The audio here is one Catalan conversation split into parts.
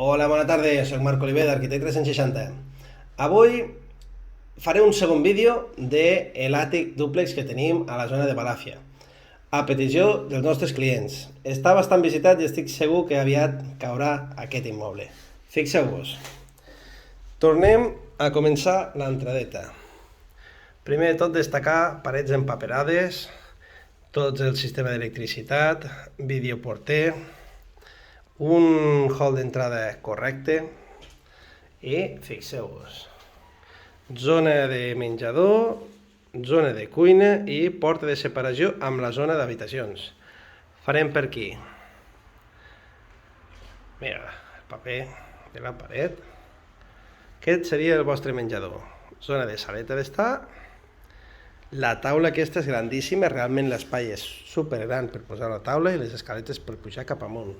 Hola, bona tarda, soc Marc Oliver d'Arquitecte 360. Avui faré un segon vídeo de l'àtic dúplex que tenim a la zona de Balàfia, a petició dels nostres clients. Està bastant visitat i estic segur que aviat caurà aquest immoble. Fixeu-vos. Tornem a començar l'entradeta. Primer de tot destacar parets empaperades, tot el sistema d'electricitat, videoporter, un hall d'entrada correcte i fixeu-vos, zona de menjador, zona de cuina i porta de separació amb la zona d'habitacions. Farem per aquí, mira, el paper de la paret. Aquest seria el vostre menjador, zona de saleta d'estar. La taula aquesta és grandíssima, realment l'espai és supergran per posar la taula i les escaletes per pujar cap amunt.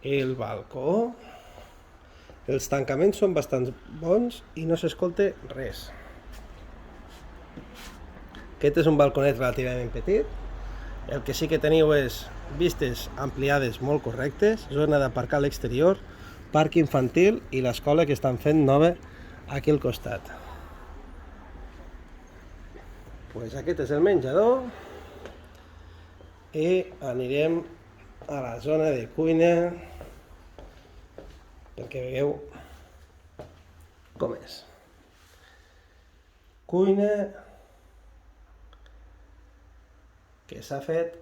El balcó, els tancaments són bastant bons i no s'escolta res. Aquest és un balconet relativament petit. El que sí que teniu és vistes ampliades molt correctes, zona d'aparcar a l'exterior, parc infantil i l'escola que estan fent nova aquí al costat. Pues aquest és el menjador i anirem a la zona de cuina perquè veieu com és. Cuina que s'ha fet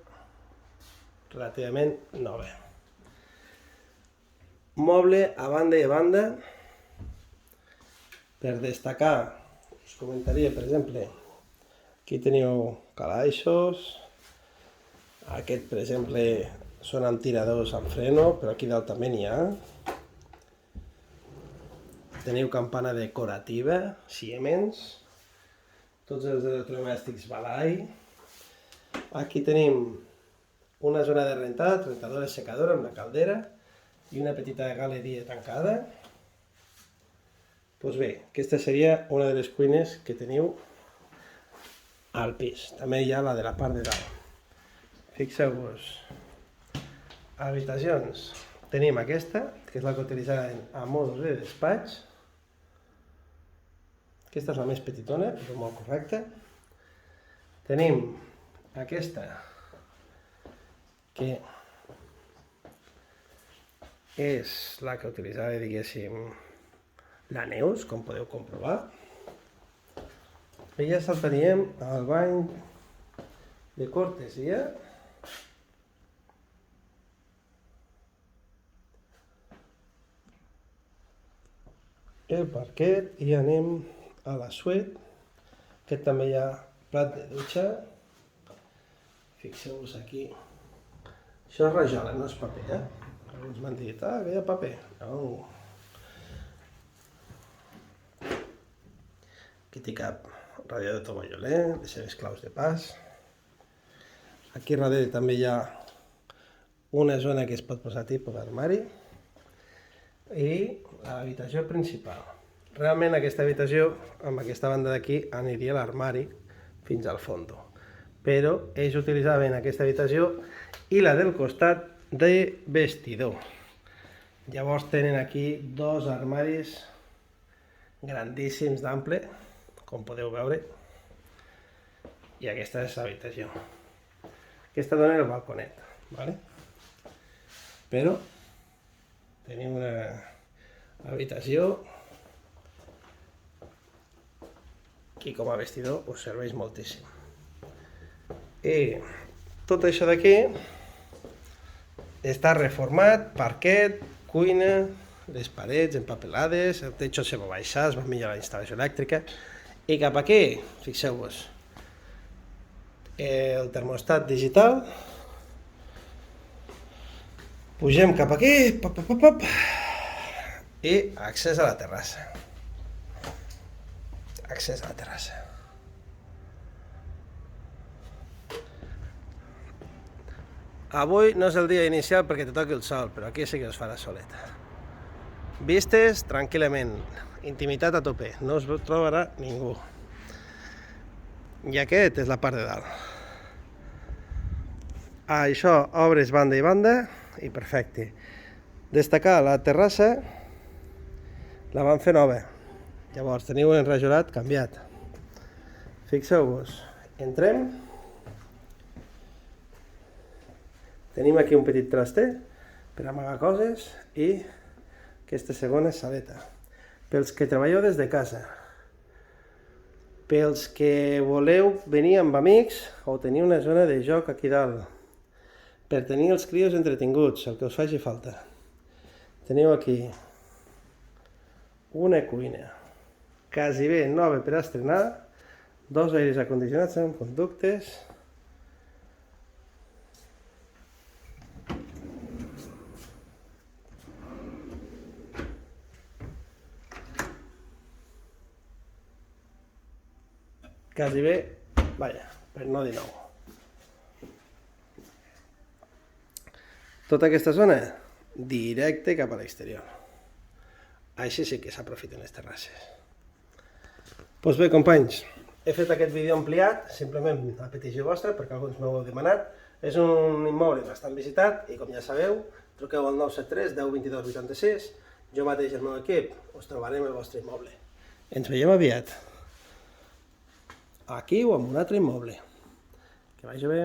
relativament nova. Moble a banda i a banda. Per destacar, us comentaria, per exemple, aquí teniu calaixos. Aquest, per exemple, són amb tiradors amb freno, però aquí dalt també n'hi ha. Teniu campana decorativa, Siemens, tots els electrodomèstics Balai. Aquí tenim una zona de rentat, rentadora secadora amb la caldera i una petita galeria tancada. Doncs bé, aquesta seria una de les cuines que teniu al pis. També hi ha la de la part de dalt. Fixeu-vos, habitacions. Tenim aquesta, que és la que utilitzarem a mode de despatx. Aquesta és la més petitona, però molt correcta. Tenim aquesta, que és la que utilitzava, diguéssim, la Neus, com podeu comprovar. I ja saltaríem al bany de cortesia. El parquet i anem a la suite. Aquest també hi ha plat de dutxa. Fixeu-vos aquí. Això és rajola, no és paper, Alguns m'han dit, que hi ha paper. No. Aquí té cap radiador tovalloler, les seves claus de pas. Aquí darrere també hi ha una zona que es pot posar tipus d'armari. I l'habitació principal. Realment aquesta habitació, amb aquesta banda d'aquí, aniria l'armari fins al fons. Però ells utilitzaven aquesta habitació i la del costat de vestidor. Llavors tenen aquí dos armaris grandíssims d'ample, com podeu veure, i aquesta és l'habitació. Aquesta dona el balconet, ¿vale? Però tenim una habitació que com a vestidor us serveix moltíssim. I tot això d'aquí està reformat, parquet, cuina, les parets empapelades, el techo se va baixar, es va millorar la instal·lació elèctrica. I cap aquí, fixeu-vos, el termostat digital. Pugem cap aquí, i accés a la terrassa. Accés a la terrassa. Avui no és el dia inicial perquè te toqui el sol, però aquí sí que us farà soleta. Vistes tranquil·lament, intimitat a tope, no us trobarà ningú. I aquest és la part de dalt. Això obres banda i banda i perfecte. Destacar la terrassa, la van fer nova. Llavors teniu l'enrajolat canviat. Fixeu-vos, entrem. Tenim aquí un petit traster per amagar coses i aquesta segona saleta. Pels que treballeu des de casa, pels que voleu venir amb amics o tenir una zona de joc aquí dalt, per tenir els crios entretinguts, el que us faci falta. Teniu aquí una cuina, quasi bé nova per estrenar, 2 aires acondicionats amb conductes, quasi bé, vaja, per no dir nou. Tota aquesta zona, directe cap a l'exterior. Així sí que s'aprofiten les terrasses. Doncs bé, companys, he fet aquest vídeo ampliat, simplement a petició vostra, perquè alguns m'ho heu demanat. És un immoble bastant visitat i, com ja sabeu, truqueu al 973 10 22 86. Jo mateix i el meu equip us trobarem el vostre immoble. Ens veiem aviat. Aquí o en un altre immoble. Que vagi bé.